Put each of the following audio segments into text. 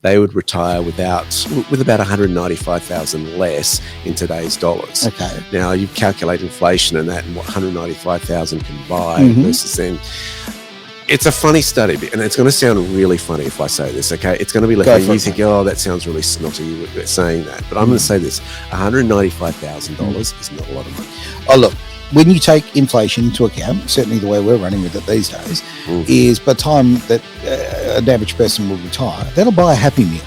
they would retire with about 195,000 less in today's dollars. Okay. Now you calculate inflation and that, and what 195,000 can buy versus then. It's a funny study, and it's going to sound really funny if I say this, okay? It's going to be like, you think, oh, that sounds really snotty saying that. But I'm going to say this, $195,000 is not a lot of money. Oh, look, when you take inflation into account, certainly the way we're running with it these days, is by the time that an average person will retire, that'll buy a Happy Meal.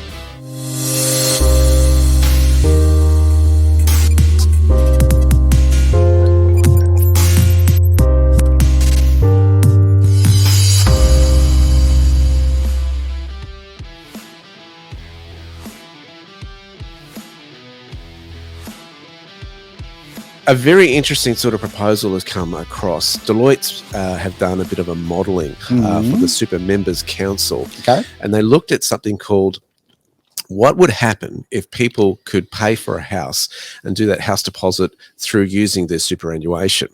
A very interesting sort of proposal has come across. Deloitte have done a bit of a modelling for the Super Members Council. Okay. And they looked at something called what would happen if people could pay for a house and do that house deposit through using their superannuation.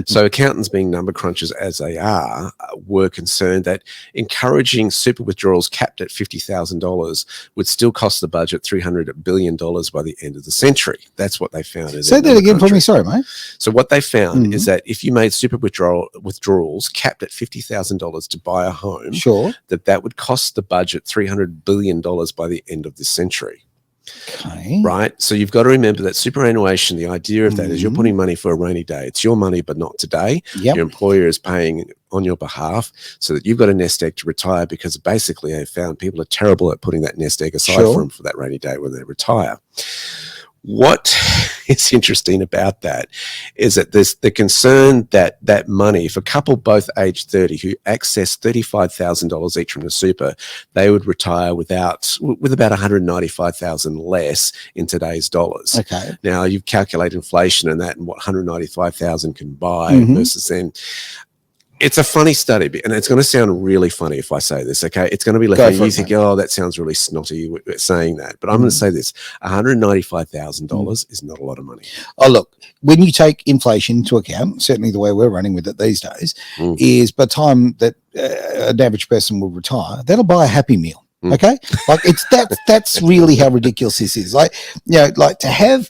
So accountants, being number crunchers as they are, were concerned that encouraging super withdrawals capped at $50,000 would still cost the budget $300 billion by the end of the century. That's what they found. Say that again for me, sorry, mate. So what they found is that if you made super withdrawals capped at $50,000 to buy a home, that would cost the budget $300 billion by the end of this century. Okay. Right? So you've got to remember that superannuation, the idea of that is you're putting money for a rainy day. It's your money, but not today. Yep. Your employer is paying on your behalf so that you've got a nest egg to retire, because basically they've found people are terrible at putting that nest egg aside for them for that rainy day when they retire. What is interesting about that is that there's the concern that that money, if a couple both aged 30 who access $35,000 each from the super, they would retire with about 195,000 less in today's dollars. Okay. Now you calculate inflation and that, and what 195,000 can buy versus then. It's a funny study, and it's going to sound really funny if I say this, okay? It's going to be like, you think, oh, that sounds really snotty saying that. But I'm going to say this, $195,000 is not a lot of money. Oh, look, when you take inflation into account, certainly the way we're running with it these days, is by the time that an average person will retire, that'll buy a Happy Meal. Okay, like that's really how ridiculous this is. Like, you know, like to have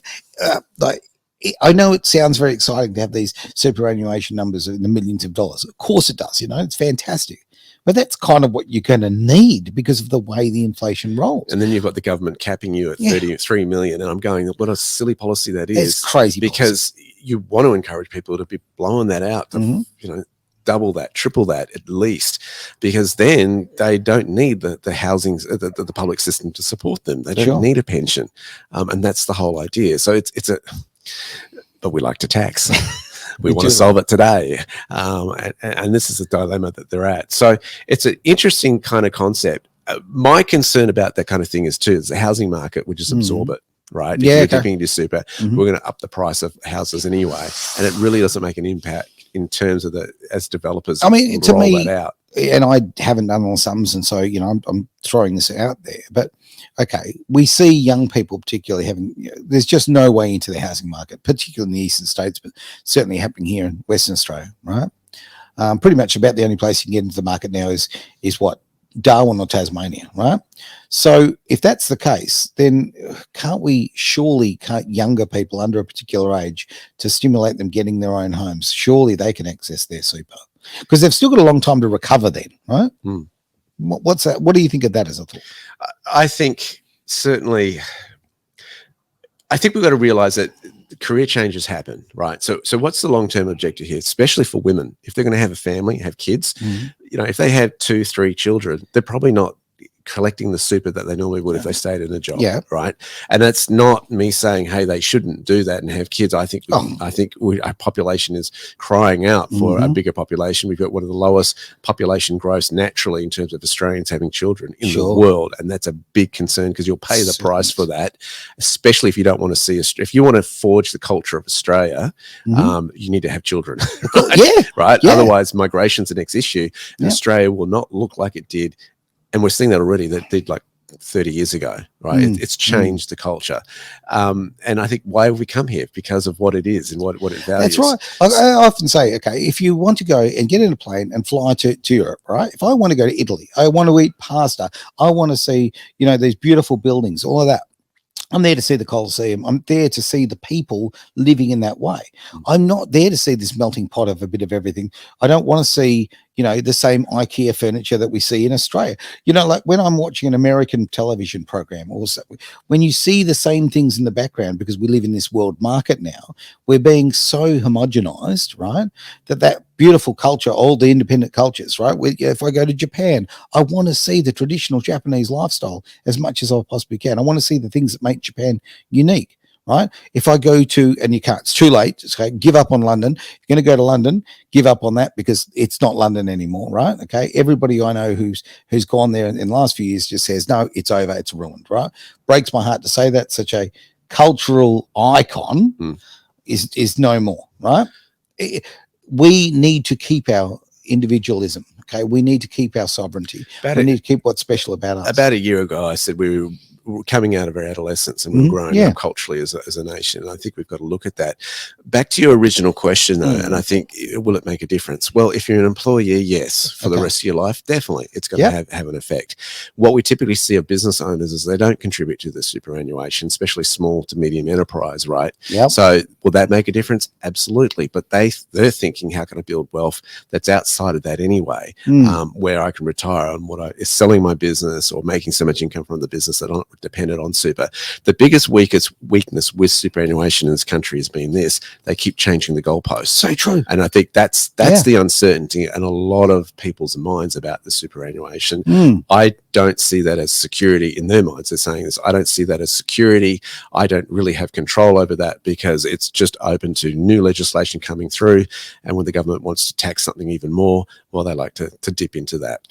I know it sounds very exciting to have these superannuation numbers in the millions of dollars. Of course it does, you know, it's fantastic. But that's kind of what you're going to need because of the way the inflation rolls. And then you've got the government capping you at 33 million. And I'm going, what a silly policy that is. It's crazy. Because you want to encourage people to be blowing that out, to, you know, double that, triple that at least, because then they don't need the housing, the public system to support them. They don't need a pension. And that's the whole idea. So but we like to tax. We want to solve it today. And this is the dilemma that they're at. So it's an interesting kind of concept. My concern about that kind of thing is the housing market would just absorb it, right? If you're dipping into super, we're going to up the price of houses anyway. And it really doesn't make an impact in terms of as developers. I mean, to me, that out. And I haven't done all sums, and so, you know, I'm throwing this out there. But okay, we see young people particularly having, you know, there's just no way into the housing market, particularly in the eastern states, but certainly happening here in Western Australia, right? Pretty much about the only place you can get into the market now is what, Darwin or Tasmania, right? So if that's the case, then can't we surely cut younger people under a particular age to stimulate them getting their own homes? Surely they can access their super, because they've still got a long time to recover then, right? What's that? What do you think of that as a thought? I think certainly, I think we've got to realize that career changes happen, right? So what's the long-term objective here, especially for women? If they're going to have a family, have kids, you know, if they have 2-3 children, they're probably not collecting the super that they normally would if they stayed in a job, right? And that's not me saying, hey, they shouldn't do that and have kids. I think our population is crying out for a bigger population. We've got one of the lowest population growths naturally in terms of Australians having children in the world, and that's a big concern because you'll pay the price for that, especially if you don't want to see if you want to forge the culture of Australia, you need to have children, right? Otherwise, migration's the next issue, and Australia will not look like it did. And we're seeing that already, that did like 30 years ago, right? It's changed the culture. And I think why have we come here? Because of what it is and what it values. That's right. I often say, okay, if you want to go and get in a plane and fly to Europe, right? If I want to go to Italy, I want to eat pasta, I want to see, these beautiful buildings, all of that. I'm there to see the Colosseum. I'm there to see the people living in that way. I'm not there to see this melting pot of a bit of everything. I don't want to see, the same IKEA furniture that we see in Australia. Like when I'm watching an American television program, also, when you see the same things in the background, because we live in this world market now, we're being so homogenized, right? That beautiful culture, all the independent cultures, right? If I go to Japan, I want to see the traditional Japanese lifestyle as much as I possibly can. I want to see the things that make Japan unique, right? If I go to, and you can't, it's too late, okay, give up on London. If you're going to go to London, give up on that because it's not London anymore, right? Okay, everybody I know who's gone there in the last few years just says, no, it's over, it's ruined, right? Breaks my heart to say that such a cultural icon is no more, right? We need to keep our individualism. Okay, we need to keep our sovereignty. We need to keep what's special about us. About a year ago, I said we were coming out of our adolescence and we were growing up culturally as a nation. And I think we've got to look at that. Back to your original question, though, and I think, will it make a difference? Well, if you're an employee, yes. For the rest of your life, definitely, it's going to have an effect. What we typically see of business owners is they don't contribute to the superannuation, especially small to medium enterprise, right? So will that make a difference? Absolutely. But they're thinking, how can I build wealth that's outside of that anyway, where I can retire on what is selling my business or making so much income from the business that I'm dependent on super. The biggest weakness with superannuation in this country has been this: they keep changing the goalposts. So true. And I think that's the uncertainty in a lot of people's minds about the superannuation. I don't see that as security in their minds. They're saying this: I don't see that as security. I don't really have control over that because it's just open to new legislation coming through. And when the government wants to tax something even more, well, they like to dip into that.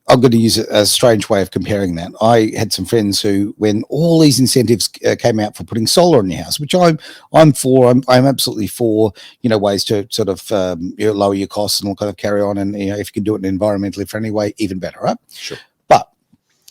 I'm going to use a strange way of comparing that. I had some friends who, when all these incentives came out for putting solar in your house, which I'm for, I'm absolutely for, ways to sort of lower your costs and all kind of carry on. And if you can do it in an environmentally friendly way, even better, right? Sure. But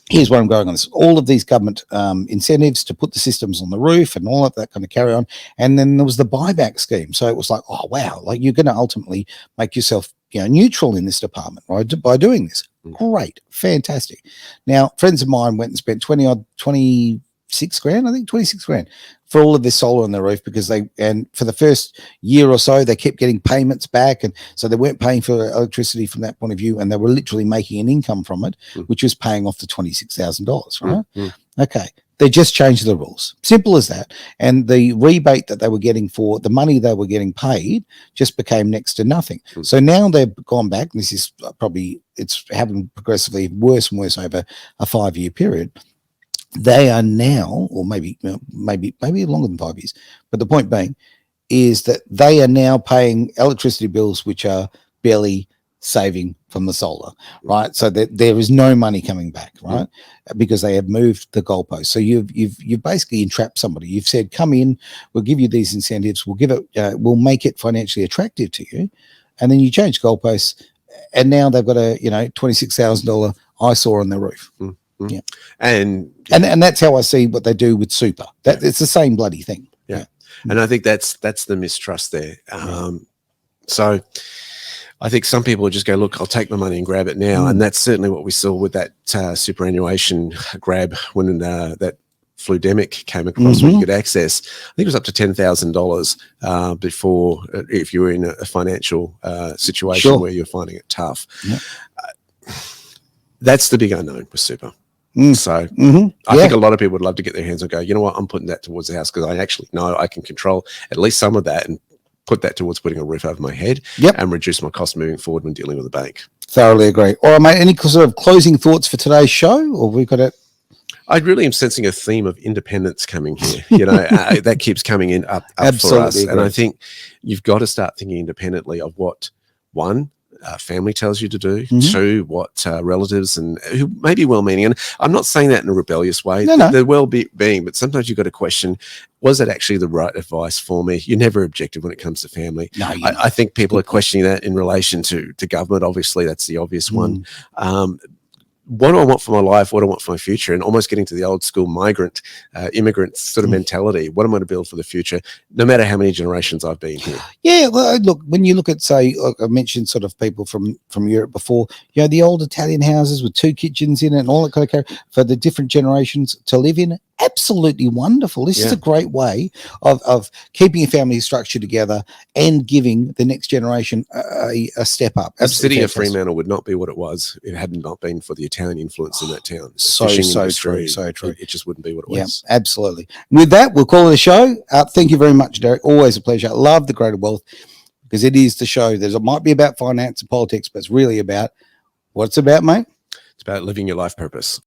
here's where I'm going on this: all of these government incentives to put the systems on the roof and all of that kind of carry on. And then there was the buyback scheme. So it was like, oh wow, like you're going to ultimately make yourself neutral in this department, right, by doing this. Great, fantastic. Now, friends of mine went and spent 26 grand, I think 26 grand for all of this solar on the roof because and for the first year or so, they kept getting payments back. And so they weren't paying for electricity from that point of view. And they were literally making an income from it, which was paying off the $26,000, right? Okay. They just changed the rules. Simple as that. And the rebate that they were getting for the money they were getting paid just became next to nothing. So now they've gone back, and this is it's happened progressively worse and worse over a 5-year period. They are now, or maybe longer than 5 years, but the point being is that they are now paying electricity bills which are barely saving from the solar, right? So that there is no money coming back, right? Because they have moved the goalpost. So you've basically entrapped somebody. You've said, come in, we'll give you these incentives, we'll make it financially attractive to you, and then you change goalposts, and now they've got a $26,000 eyesore on their roof. Yeah, and that's how I see what they do with super. That it's the same bloody thing. Yeah. And I think that's the mistrust there. So I think some people just go, look, I'll take my money and grab it now. And that's certainly what we saw with that superannuation grab when that fludemic came across where you could access, I think it was up to $10,000 before, if you were in a financial situation where you're finding it tough. That's the big unknown with super. So I think a lot of people would love to get their hands on, go, you know what, I'm putting that towards the house because I actually know I can control at least some of that and put that towards putting a roof over my head and reduce my costs moving forward when dealing with a bank. Thoroughly agree. All right, mate, any sort of closing thoughts for today's show, or we've got it? I really am sensing a theme of independence coming here. That keeps coming in up for us. And I think you've got to start thinking independently of what, one, family tells you to do, two, what relatives and who may be well-meaning. And I'm not saying that in a rebellious way. No. They're well-being, but sometimes you've got to question, was it actually the right advice for me? You're never objective when it comes to family. No, I think people are questioning that in relation to government. Obviously, that's the obvious one. what do I want for my life? What do I want for my future? And almost getting to the old school migrant, immigrant sort of mentality. What am I to build for the future, no matter how many generations I've been here? Yeah, well, look, when you look at, say, like I mentioned sort of people from Europe before, you know, the old Italian houses with 2 kitchens in it and all that kind of for the different generations to live in. Absolutely wonderful. This is a great way of keeping a family structure together and giving the next generation a step up. The city of Fremantle would not be what it was if it hadn't not been for the Italian influence in that town. So true. It just wouldn't be what it was. Yeah, absolutely. With that, we'll call it a show. Thank you very much, Derek. Always a pleasure. I love the Greater Wealth because it is the show. It might be about finance and politics, but it's really about what it's about, mate. It's about living your life purpose.